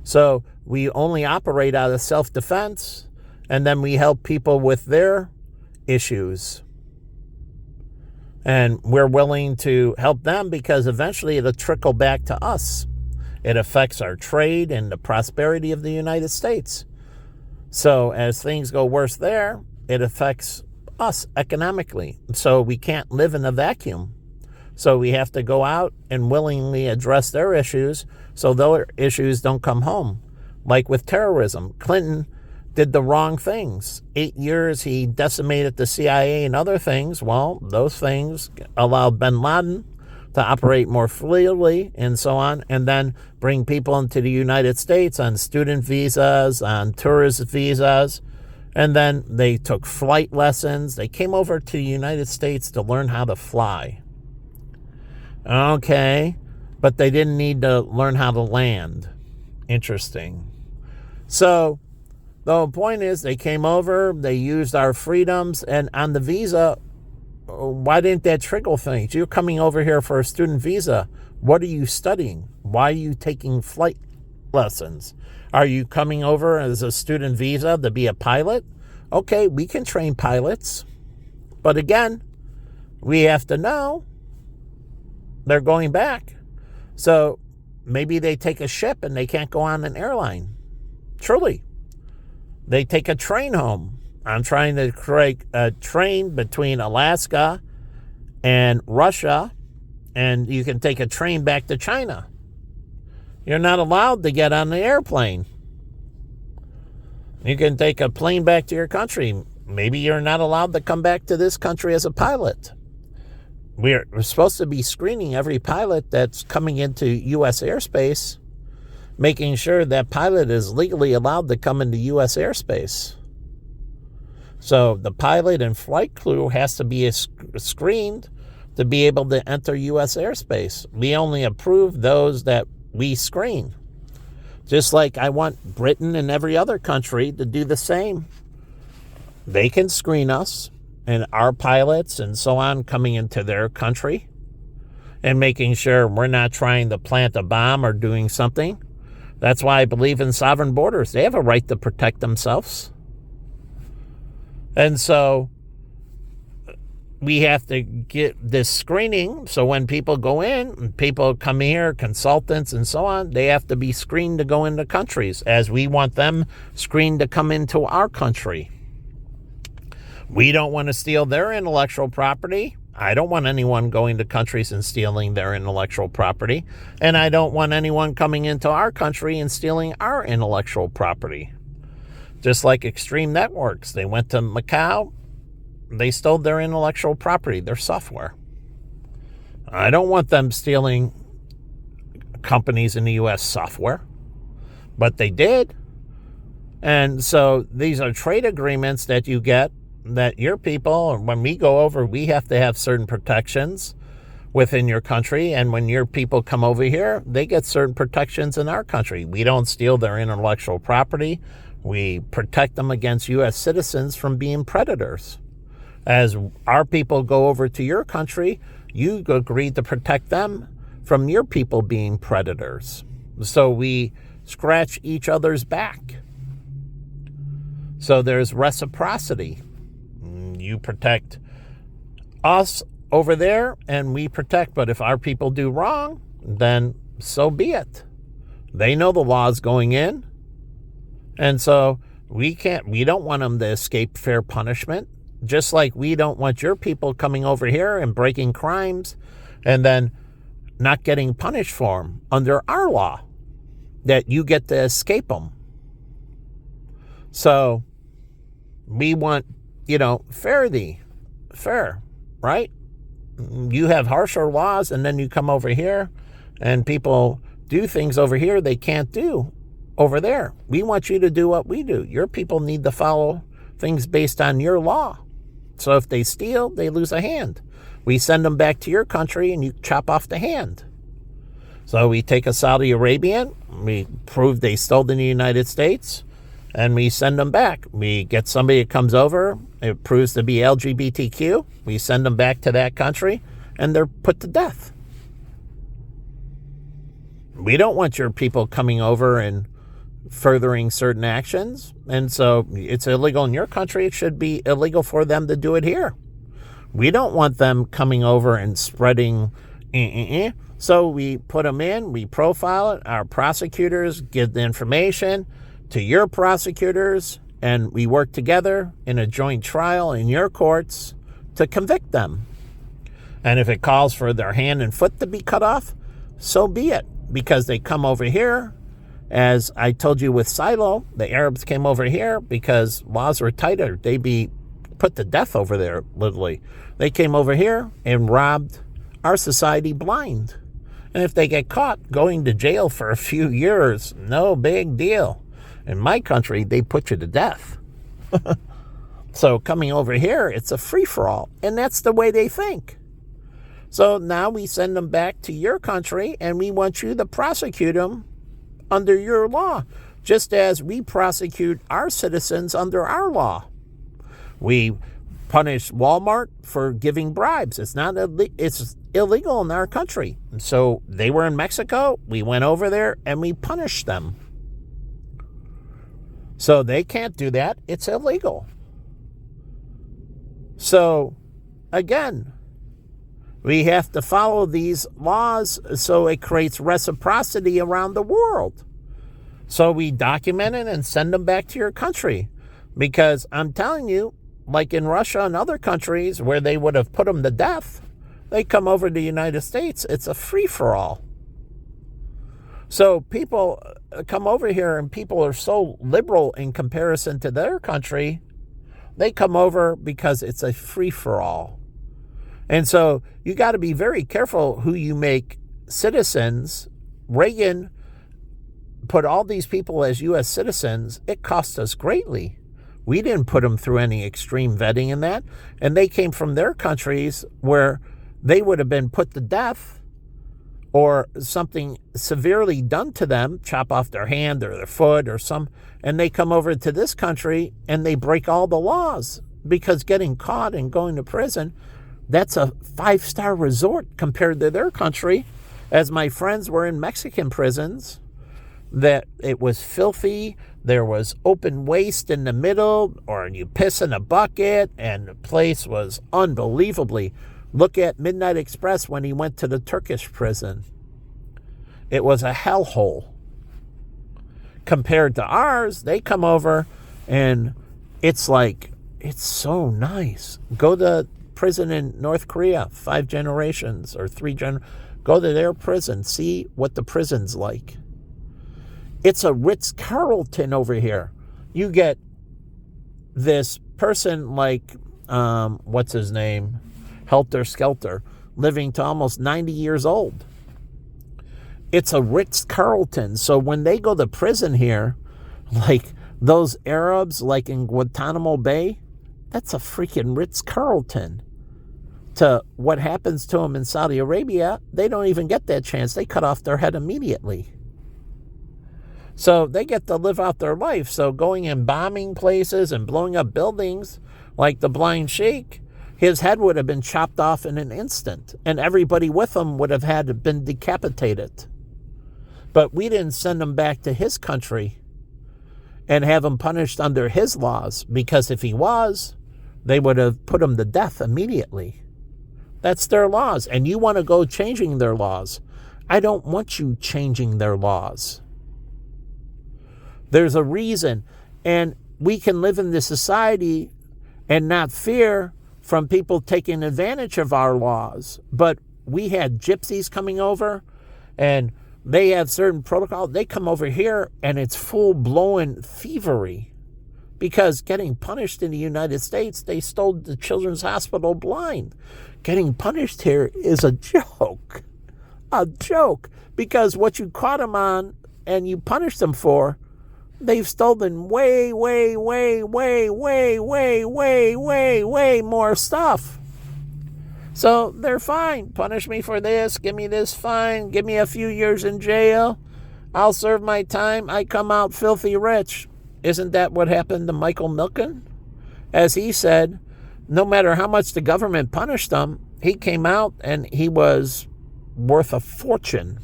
So we only operate out of self-defense, and then we help people with their issues. And we're willing to help them because eventually it'll trickle back to us. It affects our trade and the prosperity of the United States. So as things go worse there, it affects us economically. So we can't live in a vacuum. So we have to go out and willingly address their issues so their issues don't come home. Like with terrorism, Clinton did the wrong things. 8 years he decimated the CIA and other things. Well, those things allowed bin Laden to operate more freely and so on, and then bring people into the United States on student visas, on tourist visas, and then they took flight lessons. They came over to the United States to learn how to fly. Okay, but they didn't need to learn how to land. Interesting. So the point is they came over, they used our freedoms, and on the visa, why didn't that trigger things? You're coming over here for a student visa. What are you studying? Why are you taking flight lessons? Are you coming over as a student visa to be a pilot? Okay, we can train pilots. But again, we have to know they're going back. So maybe they take a ship and they can't go on an airline. Truly. They take a train home. I'm trying to create a train between Alaska and Russia, and you can take a train back to China. You're not allowed to get on the airplane. You can take a plane back to your country. Maybe you're not allowed to come back to this country as a pilot. We're supposed to be screening every pilot that's coming into U.S. airspace, making sure that pilot is legally allowed to come into U.S. airspace. So the pilot and flight crew has to be screened to be able to enter U.S. airspace. We only approve those that we screen. Just like I want Britain and every other country to do the same. They can screen us and our pilots and so on coming into their country and making sure we're not trying to plant a bomb or doing something. That's why I believe in sovereign borders. They have a right to protect themselves. And so we have to get this screening. So when people go in, people come here, consultants and so on, they have to be screened to go into countries as we want them screened to come into our country. We don't want to steal their intellectual property. I don't want anyone going to countries and stealing their intellectual property. And I don't want anyone coming into our country and stealing our intellectual property. Just like Extreme Networks. They went to Macau. They stole their intellectual property, their software. I don't want them stealing companies in the U.S. software. But they did. And so these are trade agreements that you get that your people, when we go over, we have to have certain protections within your country. And when your people come over here, they get certain protections in our country. We don't steal their intellectual property. We protect them against U.S. citizens from being predators. As our people go over to your country, you agree to protect them from your people being predators. So we scratch each other's back. So there's reciprocity. You protect us over there and we protect. But if our people do wrong, then so be it. They know the law's going in. And so we don't want them to escape fair punishment. Just like we don't want your people coming over here and breaking crimes and then not getting punished for them under our law, that you get to escape them. So we want, fair, right? You have harsher laws and then you come over here and people do things over here they can't do over there. We want you to do what we do. Your people need to follow things based on your law. So if they steal, they lose a hand. We send them back to your country and you chop off the hand. So we take a Saudi Arabian, we prove they stole in the United States, and we send them back. We get somebody that comes over, it proves to be LGBTQ, we send them back to that country, and they're put to death. We don't want your people coming over and furthering certain actions, and so it's illegal in your country. It should be illegal for them to do it here. We don't want them coming over and spreading So we put them in, we profile it, our prosecutors give the information to your prosecutors, and we work together in a joint trial in your courts to convict them. And if it calls for their hand and foot to be cut off, so be it, because they come over here. As I told you with Silo, the Arabs came over here because laws were tighter. They'd be put to death over there, literally. They came over here and robbed our society blind. And if they get caught going to jail for a few years, no big deal. In my country, they put you to death. So coming over here, it's a free-for-all. And that's the way they think. So now we send them back to your country, and we want you to prosecute them under your law, just as we prosecute our citizens under our law. We punish Walmart for giving bribes. It's illegal in our country. So they were in Mexico. We went over there and we punished them. So they can't do that. It's illegal. So again, we have to follow these laws so it creates reciprocity around the world. So we document it and send them back to your country. Because I'm telling you, like in Russia and other countries where they would have put them to death, they come over to the United States. It's a free-for-all. So people come over here and people are so liberal in comparison to their country. They come over because it's a free-for-all. And so you got to be very careful who you make citizens. Reagan put all these people as U.S. citizens. It cost us greatly. We didn't put them through any extreme vetting in that. And they came from their countries where they would have been put to death or something severely done to them, chop off their hand or their foot or and they come over to this country and they break all the laws because getting caught and going to prison, that's a 5-star resort compared to their country. As my friends were in Mexican prisons, that it was filthy. There was open waste in the middle, or you piss in a bucket, and the place was unbelievably. Look at Midnight Express when he went to the Turkish prison. It was a hellhole. Compared to ours, they come over, and it's like, it's so nice. Go to prison in North Korea, 5 generations or 3 generations. Go to their prison, see what the prison's like. It's a Ritz-Carlton over here. You get this person like, what's his name? Helter Skelter, living to almost 90 years old. It's a Ritz-Carlton. So when they go to prison here, like those Arabs like in Guantanamo Bay, that's a freaking Ritz-Carlton. To what happens to them in Saudi Arabia, they don't even get that chance. They cut off their head immediately. So they get to live out their life. So going and bombing places and blowing up buildings like the Blind Sheikh, his head would have been chopped off in an instant, and everybody with him would have been decapitated. But we didn't send him back to his country and have him punished under his laws, because if he was, they would have put him to death immediately. That's their laws. And you want to go changing their laws. I don't want you changing their laws. There's a reason. And we can live in this society and not fear from people taking advantage of our laws. But we had gypsies coming over, and they have certain protocol. They come over here, and it's full-blown thievery. Because getting punished in the United States, they stole the Children's Hospital blind. Getting punished here is a joke. A joke. Because what you caught them on and you punished them for, they've stolen way more stuff. So they're fine. Punish me for this. Give me this fine. Give me a few years in jail. I'll serve my time. I come out filthy rich. Isn't that what happened to Michael Milken? As he said, no matter how much the government punished him, he came out and he was worth a fortune.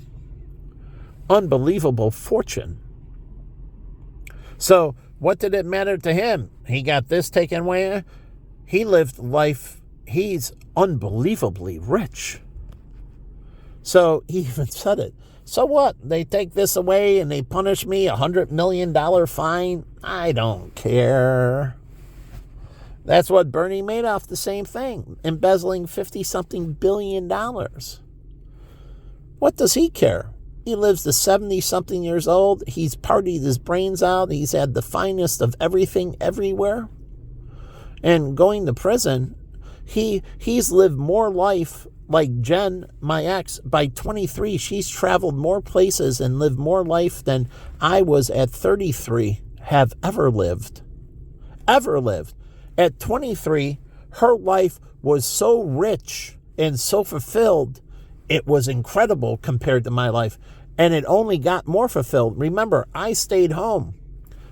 Unbelievable fortune. So what did it matter to him? He got this taken away. He lived life. He's unbelievably rich. So he even said it. So what? They take this away and they punish me $100 million fine? I don't care. That's what Bernie Madoff, the same thing, embezzling $50-something billion. What does he care? He lives to 70-something years old. He's partied his brains out. He's had the finest of everything everywhere. And going to prison, he's lived more life. Like Jen, my ex, by 23, she's traveled more places and lived more life than I was at 33 have ever lived. Ever lived. At 23, her life was so rich and so fulfilled, it was incredible compared to my life. And it only got more fulfilled. Remember, I stayed home.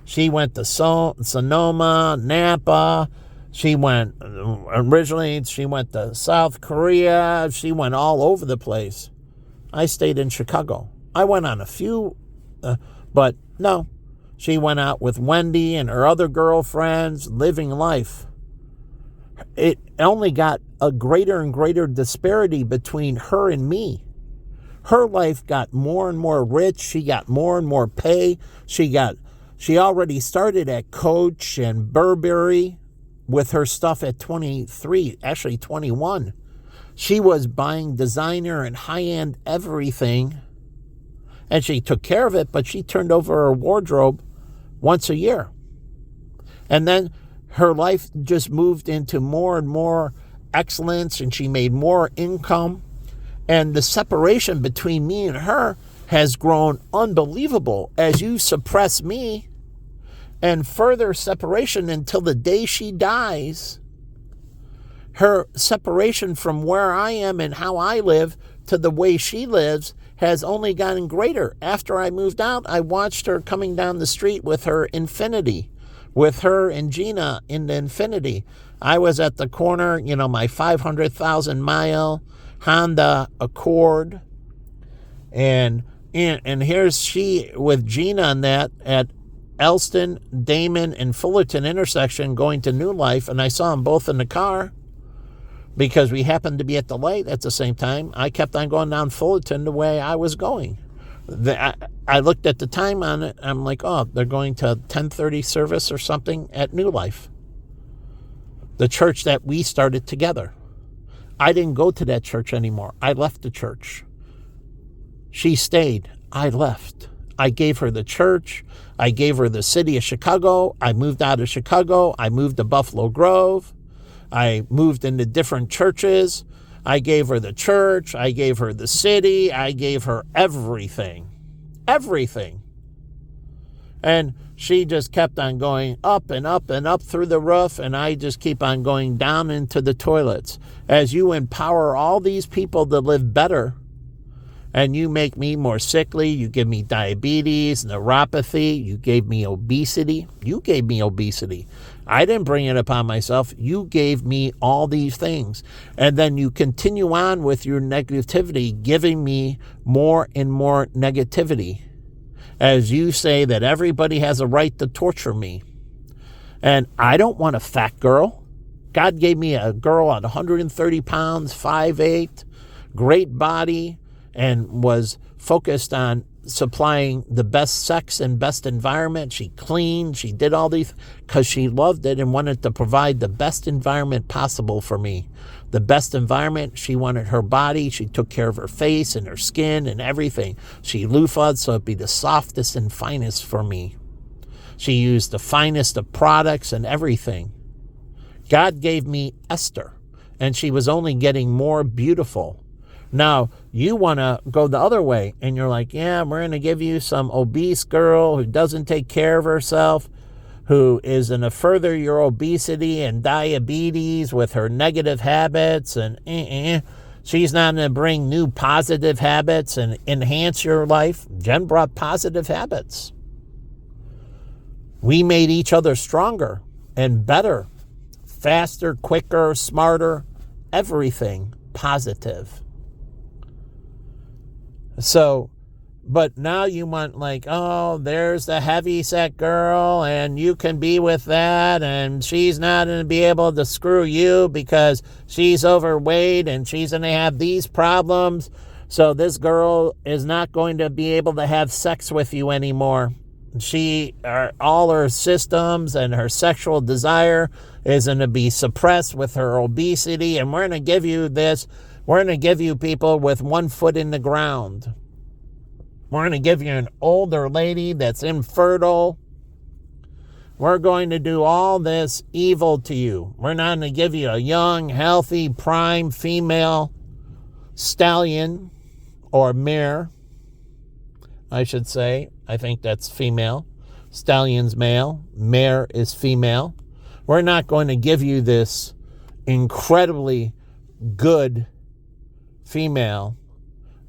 She went to Sonoma, Napa. She went to South Korea. She went all over the place. I stayed in Chicago. I went on a few, but no. She went out with Wendy and her other girlfriends, living life. It only got a greater and greater disparity between her and me. Her life got more and more rich. She got more and more pay. She already started at Coach and Burberry with her stuff at 23, actually 21. She was buying designer and high-end everything, and she took care of it, but she turned over her wardrobe once a year. And then her life just moved into more and more excellence, and she made more income. And the separation between me and her has grown unbelievable as you suppress me, and further separation until the day she dies. Her separation from where I am and how I live to the way she lives has only gotten greater. After I moved out, I watched her coming down the street with her Infiniti, with her and Gina in the Infiniti. I was at the corner, my 500,000 mile Honda Accord. And here's she with Gina on that at Elston, Damon, and Fullerton intersection going to New Life, and I saw them both in the car because we happened to be at the light at the same time. I kept on going down Fullerton the way I was going. I looked at the time on it. I'm like, oh, they're going to 10:30 service or something at New Life, the church that we started together. I didn't go to that church anymore. I left the church. She stayed. I left. I gave her the church. I gave her the city of Chicago. I moved out of Chicago. I moved to Buffalo Grove. I moved into different churches. I gave her the church. I gave her the city. I gave her everything. Everything. And she just kept on going up and up and up through the roof, and I just keep on going down into the toilets. As you empower all these people to live better, and you make me more sickly, you give me diabetes, neuropathy, you gave me obesity. You gave me obesity. I didn't bring it upon myself. You gave me all these things. And then you continue on with your negativity, giving me more and more negativity. As you say that everybody has a right to torture me. And I don't want a fat girl. God gave me a girl at 130 pounds, 5'8", great body, and was focused on supplying the best sex and best environment. She cleaned, she did all these because she loved it and wanted to provide the best environment possible for me. The best environment, she wanted her body. She took care of her face and her skin and everything. She loofah'd so it'd be the softest and finest for me. She used the finest of products and everything. God gave me Esther, and she was only getting more beautiful. Now, you want to go the other way, and you're like, yeah, we're going to give you some obese girl who doesn't take care of herself, who is going to further your obesity and diabetes with her negative habits, and she's not going to bring new positive habits and enhance your life. Jen brought positive habits. We made each other stronger and better, faster, quicker, smarter, everything positive. So, but now you want like, oh, there's the heavyset girl and you can be with that and she's not going to be able to screw you because she's overweight and she's going to have these problems. So this girl is not going to be able to have sex with you anymore. All her systems and her sexual desire is going to be suppressed with her obesity, and we're going to give you this. We're going to give you people with 1 foot in the ground. We're going to give you an older lady that's infertile. We're going to do all this evil to you. We're not going to give you a young, healthy, prime female stallion or mare, I should say. I think that's female. Stallion's male. Mare is female. We're not going to give you this incredibly good female.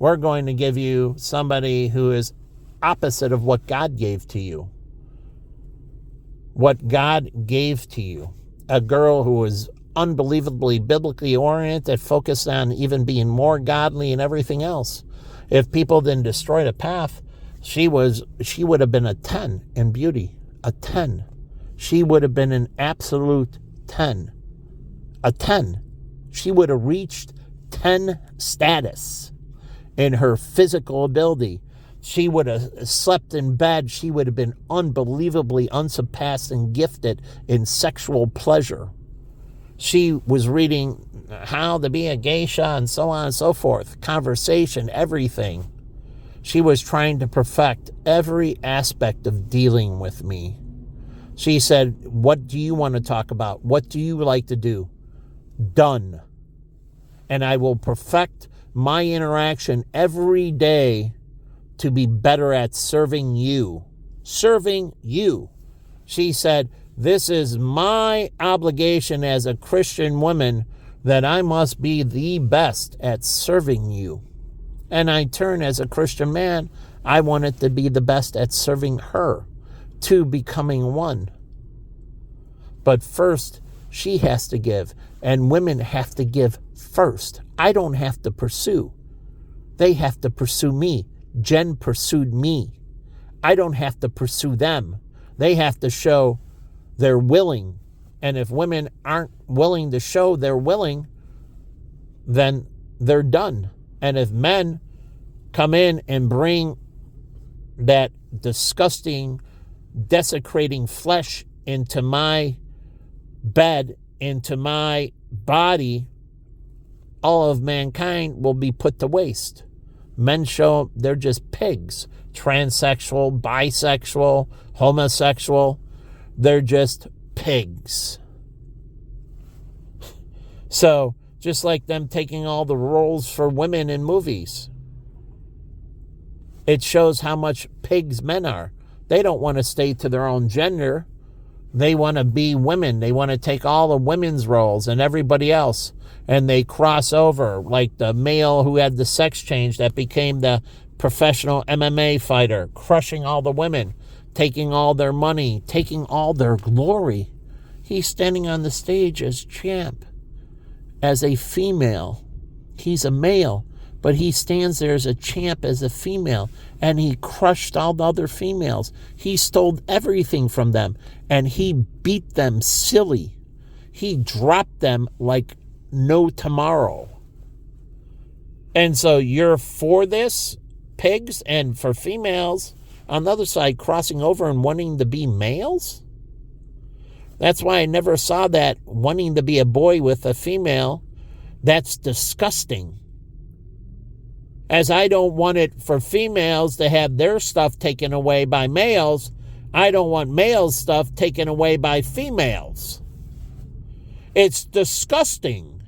We're going to give you somebody who is opposite of what God gave to you. What God gave to you. A girl who was unbelievably biblically oriented, focused on even being more godly and everything else. If people didn't destroy the path, she would have been a 10 in beauty. A 10. She would have been an absolute 10. A 10. She would have reached 10 status in her physical ability. She would have slept in bed. She would have been unbelievably unsurpassed and gifted in sexual pleasure. She was reading how to be a geisha and so on and so forth. Conversation, everything. She was trying to perfect every aspect of dealing with me. She said, what do you want to talk about? What do you like to do? Done. And I will perfect my interaction every day to be better at serving you. Serving you. She said, this is my obligation as a Christian woman that I must be the best at serving you. And I turn as a Christian man, I wanted to be the best at serving her, to becoming one. But first, she has to give, and women have to give first. I don't have to pursue. They have to pursue me. Jen pursued me. I don't have to pursue them. They have to show they're willing. And if women aren't willing to show they're willing, then they're done. And if men come in and bring that disgusting, desecrating flesh into my bed, into my body, all of mankind will be put to waste. Men show they're just pigs. Transsexual, bisexual, homosexual. They're just pigs. So, just like them taking all the roles for women in movies. It shows how much pigs men are. They don't want to stay to their own gender. They want to be women. They want to take all the women's roles and everybody else. And they cross over like the male who had the sex change that became the professional MMA fighter, crushing all the women, taking all their money, taking all their glory. He's standing on the stage as champ, as a female. He's a male, but he stands there as a champ, as a female, and he crushed all the other females. He stole everything from them, and he beat them silly. he dropped them like no tomorrow. And so you're for this, pigs, and for females on the other side crossing over and wanting to be males? That's why I never saw that wanting to be a boy with a female. That's disgusting. As I don't want it for females to have their stuff taken away by males, I don't want males' stuff taken away by females. It's disgusting.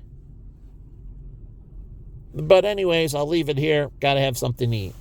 But anyways, I'll leave it here. Got to have something to eat.